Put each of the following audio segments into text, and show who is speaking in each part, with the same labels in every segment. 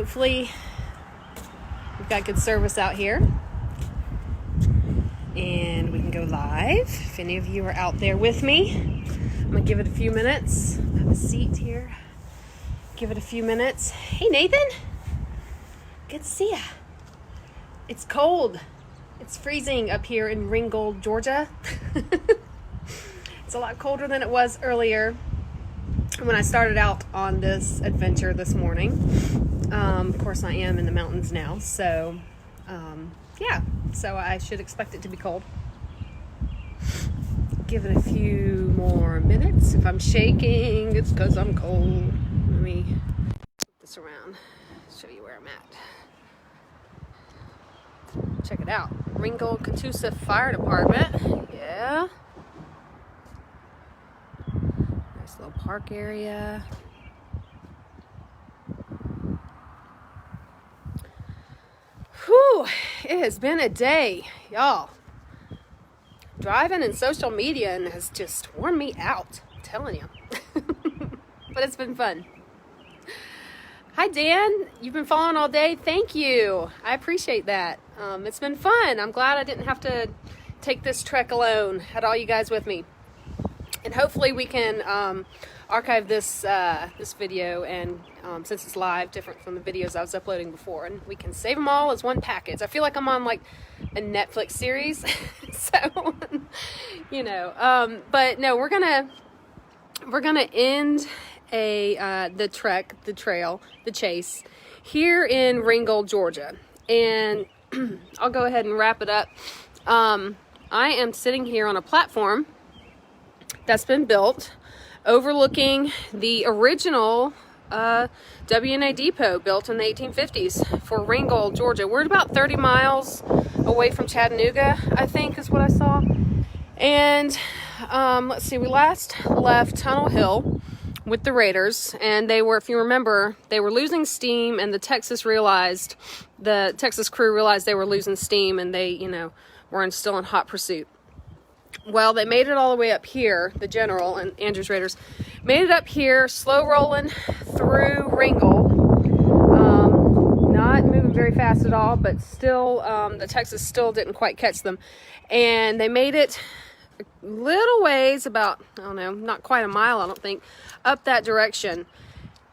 Speaker 1: hopefully we've got good service out here. And we can go live. If any of you are out there with me, I'm going to give it a few minutes. I have a seat here. Give it a few minutes. Hey, Nathan. Good to see ya. It's cold. It's freezing up here in Ringgold, Georgia. It's a lot colder than it was earlier when I started out on this adventure this morning. Of course, I am in the mountains now, so yeah, so I should expect it to be cold. Give it a few more minutes. If I'm shaking, it's because I'm cold. Let me flip this around, show you where I'm at. Check it out. Ringgold Catoosa Fire Department. Yeah. Nice little park area. Whew, it has been a day, y'all. Driving and social media and has just worn me out, I'm telling you. But it's been fun. Hi, Dan. You've been following all day. Thank you. I appreciate that. It's been fun. I'm glad I didn't have to take this trek alone. Had all you guys with me. And hopefully we can archive this this video, and since it's live, different from the videos I was uploading before, and we can save them all as one package. I feel like I'm on like a Netflix series. So, you know, but no, we're gonna end the trek, the trail, the chase here in Ringgold, Georgia, and I'll go ahead and wrap it up. I am sitting here on a platform that's been built overlooking the original Wni Depot built in the 1850s for Ringgold, Georgia. We're about 30 miles away from Chattanooga, I think is what I saw. And let's see, we last left Tunnel Hill with the Raiders, and they were, if you remember, they were losing steam, and the Texas crew realized they were losing steam, and they, you know, were still in hot pursuit. Well, they made it all the way up here, the General and Andrews Raiders made it up here, slow rolling through Ringgold, not moving very fast at all, but still, the Texas still didn't quite catch them, and they made it a little ways, about, I don't know, not quite a mile, I don't think, up that direction,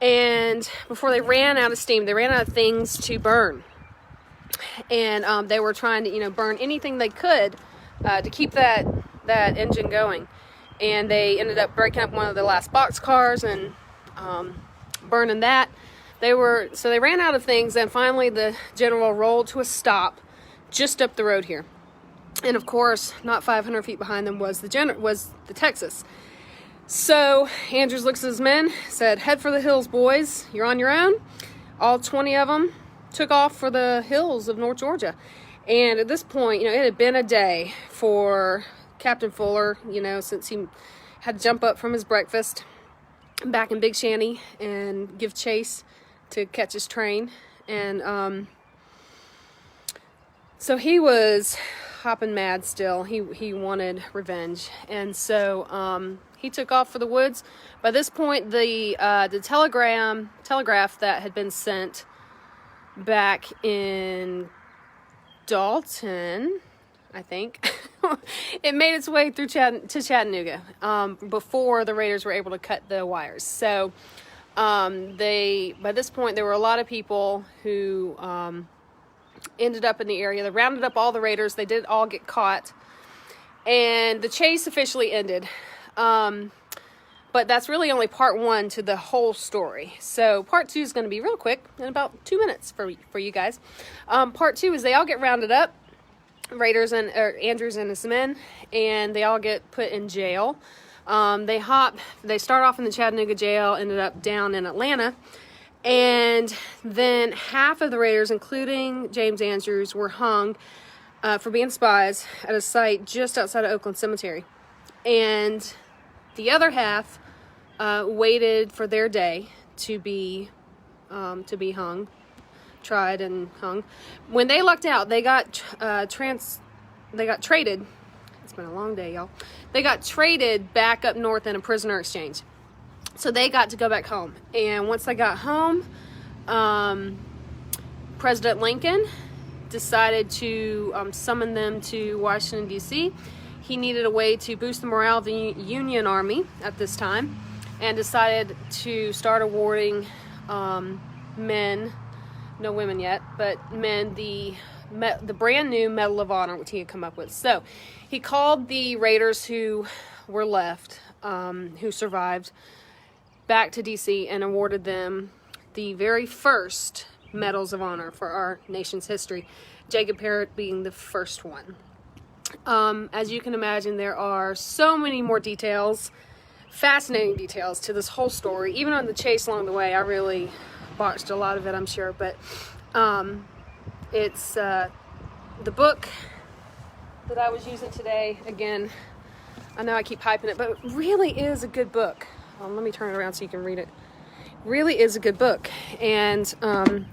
Speaker 1: and before they ran out of steam, they ran out of things to burn, and they were trying to, you know, burn anything they could to keep that engine going, and they ended up breaking up one of the last box cars and burning that. So they ran out of things, and finally the General rolled to a stop just up the road here, and of course not 500 feet behind them was the Texas. So Andrews looks at his men, said, "Head for the hills, boys, you're on your own." All 20 of them took off for the hills of North Georgia. And at this point, you know, it had been a day for Captain Fuller, you know, since he had to jump up from his breakfast back in Big Shanty and give chase to catch his train. And so he was hopping mad still. He wanted revenge. And so he took off for the woods. By this point, the telegraph that had been sent back in Dalton, I think, it made its way through to Chattanooga before the Raiders were able to cut the wires. So by this point, there were a lot of people who ended up in the area. They rounded up all the Raiders. They did all get caught, and the chase officially ended. But that's really only part one to the whole story. So part two is going to be real quick, in about 2 minutes for you guys. Part two is they all get rounded up, Raiders and Andrews and his men, and they all get put in jail. They start off in the Chattanooga jail, ended up down in Atlanta, and then half of the Raiders, including James Andrews, were hung for being spies at a site just outside of Oakland Cemetery. And the other half waited for their day to be hung, tried and hung. When they lucked out, they got traded. It's been a long day, y'all. They got traded back up north in a prisoner exchange. So they got to go back home. And once they got home, President Lincoln decided to summon them to Washington, D.C. He needed a way to boost the morale of the Union Army at this time, and decided to start awarding men, no women yet, but men, the brand new Medal of Honor, which he had come up with. So he called the raiders who were left, who survived, back to D.C. and awarded them the very first Medals of Honor for our nation's history, Jacob Parrott being the first one. As you can imagine, there are so many more details, fascinating details to this whole story. Even on the chase along the way, I really botched a lot of it, I'm sure, but it's the book that I was using today. Again, I know I keep hyping it, but it really is a good book. Let me turn it around so you can read it. Really is a good book. And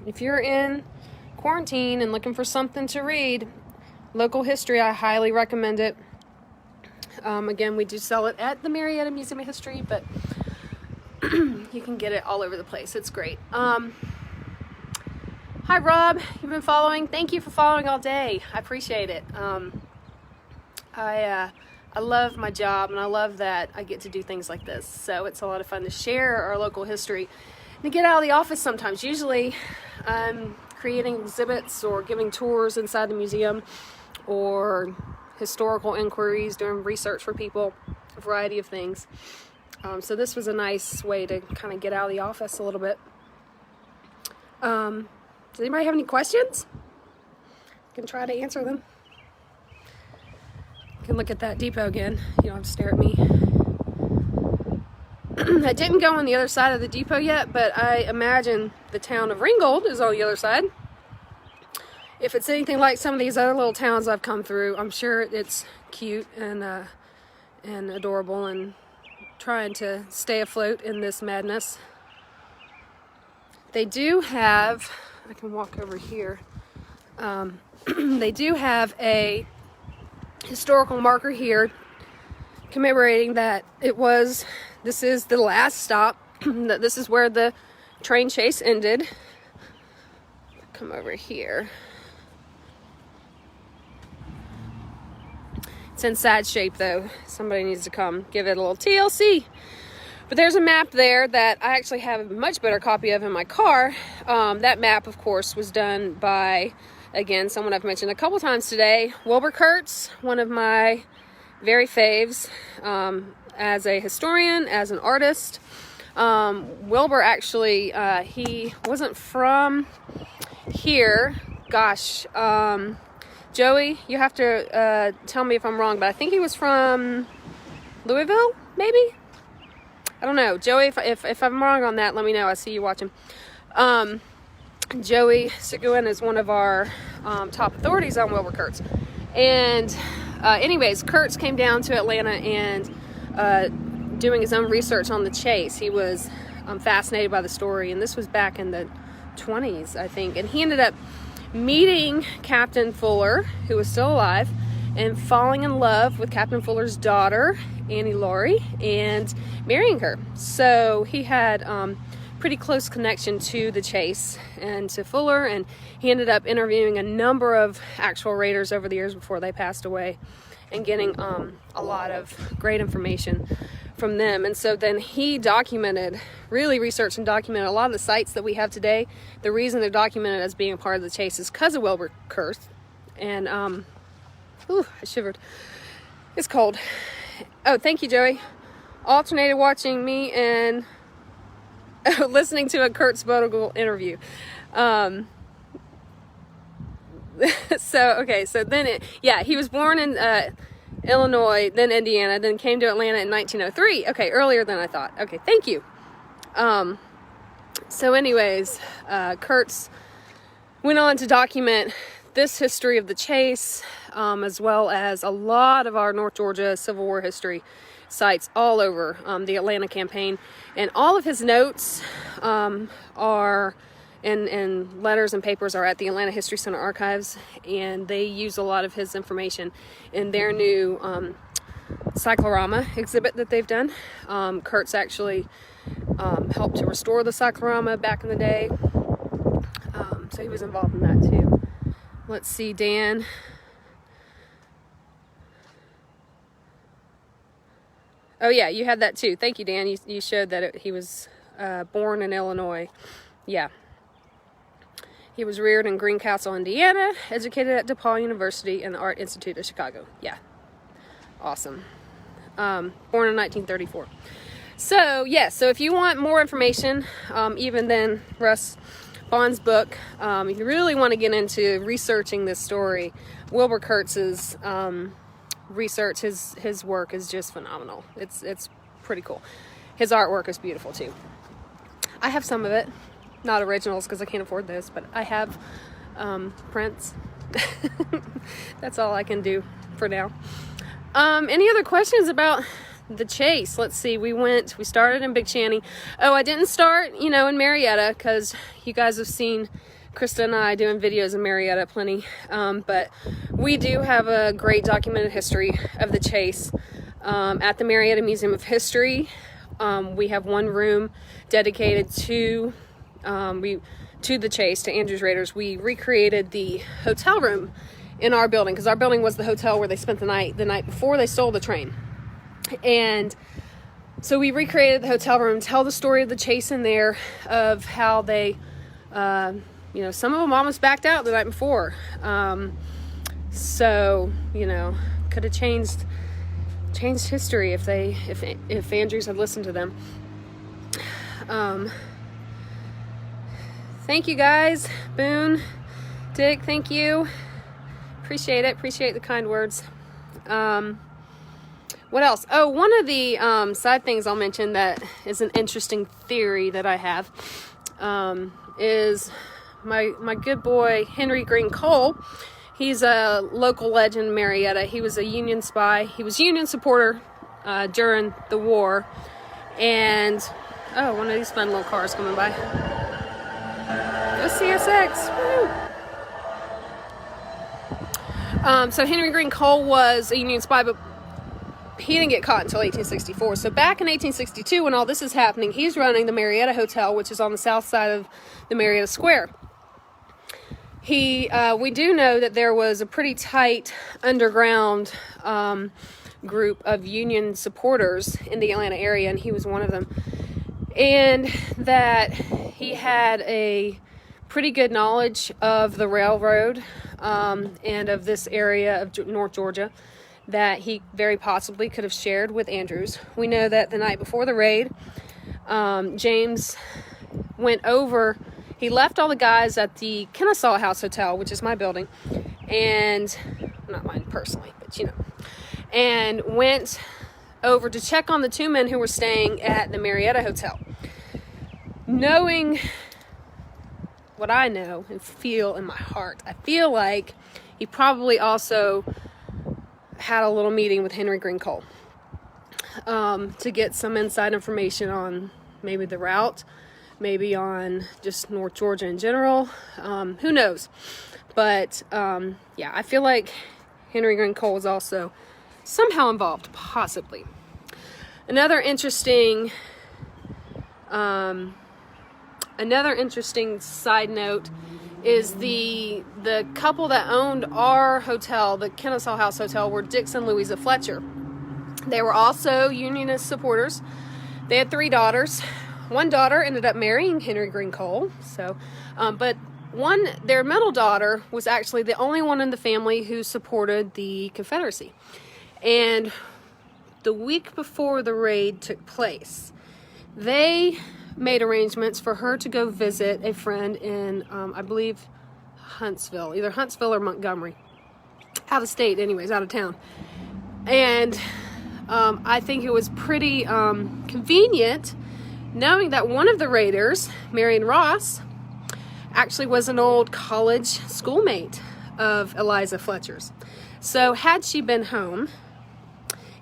Speaker 1: if you're in quarantine and looking for something to read, local history, I highly recommend it. Again, we do sell it at the Marietta Museum of History, but you can get it all over the place. It's great. Hi Rob, you've been following. Thank you for following all day. I appreciate it. I love my job, and I love that I get to do things like this. So it's a lot of fun to share our local history and to get out of the office sometimes. Usually I'm creating exhibits or giving tours inside the museum, or historical inquiries, doing research for people, a variety of things. So this was a nice way to kind of get out of the office a little bit. Does anybody have any questions? I can try to answer them. You can look at that depot again. You don't have to stare at me. I didn't go on the other side of the depot yet, but I imagine the town of Ringgold is on the other side. If it's anything like some of these other little towns I've come through, I'm sure it's cute and adorable, and trying to stay afloat in this madness. They do have, I can walk over here, they do have a historical marker here commemorating that this is the last stop, that this is where the train chase ended. Come over here. It's in sad shape though. Somebody needs to come give it a little TLC. But there's a map there that I actually have a much better copy of in my car. That map, of course, was done by, again, someone I've mentioned a couple times today, Wilbur Kurtz, one of my very faves, as a historian, as an artist. Wilbur actually, he wasn't from here. Gosh, Joey, you have to tell me if I'm wrong, but I think he was from Louisville, maybe? I don't know. Joey, if I'm wrong on that, let me know. I see you watching. Joey Seguin is one of our top authorities on Wilbur Kurtz. And anyways, Kurtz came down to Atlanta and doing his own research on the chase. He was fascinated by the story, and this was back in the 20s, I think. And he ended up meeting Captain Fuller, who was still alive, and falling in love with Captain Fuller's daughter, Annie Laurie, and marrying her. So he had pretty close connection to the chase and to Fuller, and he ended up interviewing a number of actual raiders over the years before they passed away, and getting a lot of great information from them. And so then he really researched and documented a lot of the sites that we have today. The reason they're documented as being a part of the chase is because of Wilbur Kurtz. And ooh, I shivered. It's cold. Oh, thank you, Joey. Alternated watching me and listening to a Kurtz Vogel interview. So then he was born in Illinois, then Indiana, then came to Atlanta in 1903. Okay, earlier than I thought. Okay, thank you. So anyways, Kurtz went on to document this history of the chase, as well as a lot of our North Georgia Civil War history sites all over the Atlanta campaign. And all of his notes are, and letters and papers are at the Atlanta History Center archives, and they use a lot of his information in their new cyclorama exhibit that they've done. Kurtz actually helped to restore the cyclorama back in the day. So he was involved in that too. Let's see, Dan. Oh yeah, you had that too. Thank you, Dan. You showed that he was born in Illinois. Yeah. He was reared in Greencastle, Indiana, educated at DePaul University and the Art Institute of Chicago. Yeah. Awesome. Born in 1934. So, yes, so if you want more information, even than Russ Bond's book, if you really want to get into researching this story, Wilbur Kurtz's research, his work is just phenomenal. It's pretty cool. His artwork is beautiful too. I have some of it, not originals because I can't afford this, but I have prints. That's all I can do for now. Any other questions about the chase? Let's see. We started in Big Shanty. Oh, I didn't start, in Marietta because you guys have seen Krista and I doing videos in Marietta plenty. But we do have a great documented history of the chase at the Marietta Museum of History. We have one room dedicated to the chase, to Andrew's Raiders. We recreated the hotel room in our building because our building was the hotel where they spent the night before they stole the train. And so we recreated the hotel room, tell the story of the chase in there, of how they, some of them almost backed out the night before. So, could have changed history if Andrews had listened to them. Thank you guys. Boone, Dick, thank you. Appreciate it. Appreciate the kind words. What else? Oh, one of the side things I'll mention that is an interesting theory that I have is my good boy Henry Greene Cole. He's a local legend in Marietta. He was a Union spy. He was Union supporter during the war. And, oh, one of these fun little cars coming by. Go CSX. Woo! So Henry Greene Cole was a Union spy, but he didn't get caught until 1864. So back in 1862, when all this is happening, he's running the Marietta Hotel, which is on the south side of the Marietta Square. We do know that there was a pretty tight underground group of Union supporters in the Atlanta area, and he was one of them. And that he had a pretty good knowledge of the railroad and of this area of North Georgia that he very possibly could have shared with Andrews. We know that the night before the raid, James went over. He left all the guys at the Kennesaw House Hotel, which is my building, and not mine personally, but and went over to check on the two men who were staying at the Marietta Hotel. Knowing what I know and feel in my heart, I feel like he probably also had a little meeting with Henry Greene Cole to get some inside information on maybe the route, maybe on just North Georgia in general. Who knows? But yeah, I feel like Henry Greene Cole was also somehow involved, possibly. Another interesting side note is the couple that owned our hotel, the Kennesaw House Hotel, were Dixon and Louisa Fletcher. They were also Unionist supporters. They had 3 daughters. One daughter ended up marrying Henry Greene Cole. So, but their middle daughter was actually the only one in the family who supported the Confederacy. And the week before the raid took place, they made arrangements for her to go visit a friend in, I believe, Huntsville, either Huntsville or Montgomery, out of state anyways, out of town. And I think it was pretty convenient knowing that one of the raiders, Marion Ross, actually was an old college schoolmate of Eliza Fletcher's. So had she been home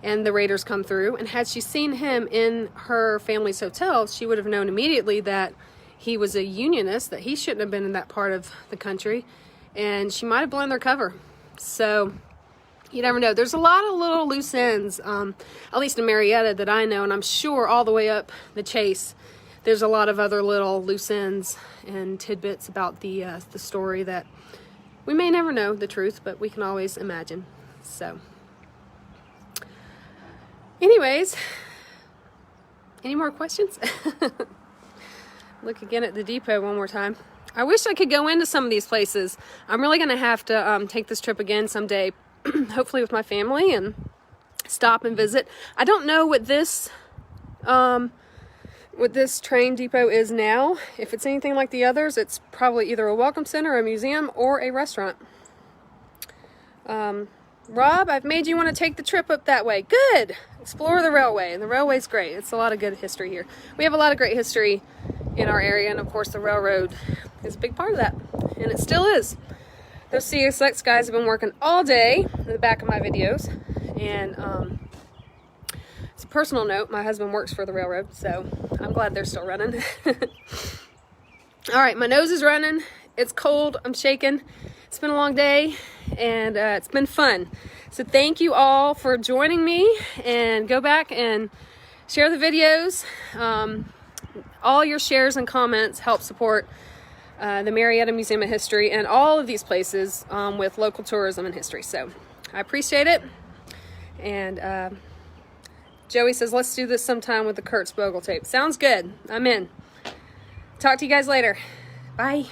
Speaker 1: and the raiders come through, and had she seen him in her family's hotel, she would have known immediately that he was a Unionist, that he shouldn't have been in that part of the country, and she might have blown their cover. So you never know. There's a lot of little loose ends, at least in Marietta, that I know, and I'm sure all the way up the chase there's a lot of other little loose ends and tidbits about the story that we may never know the truth, but we can always imagine. So, anyways, any more questions? Look again at the depot one more time. I wish I could go into some of these places. I'm really going to have to take this trip again someday, hopefully with my family, and stop and visit. I don't know what this train depot is now. If it's anything like the others, it's probably either a welcome center, a museum, or a restaurant. Rob, I've made you want to take the trip up that way. Good! Explore the railway. The railway's great. It's a lot of good history here. We have a lot of great history in our area, and of course the railroad is a big part of that. And it still is. Those CSX guys have been working all day in the back of my videos. And it's a personal note. My husband works for the railroad, so I'm glad they're still running. Alright, my nose is running. It's cold. I'm shaking. It's been a long day, and it's been fun. So thank you all for joining me, and go back and share the videos. All your shares and comments help support the Marietta Museum of History and all of these places with local tourism and history. So I appreciate it. And Joey says, let's do this sometime with the Kurtz Bogle tape. Sounds good. I'm in. Talk to you guys later. Bye.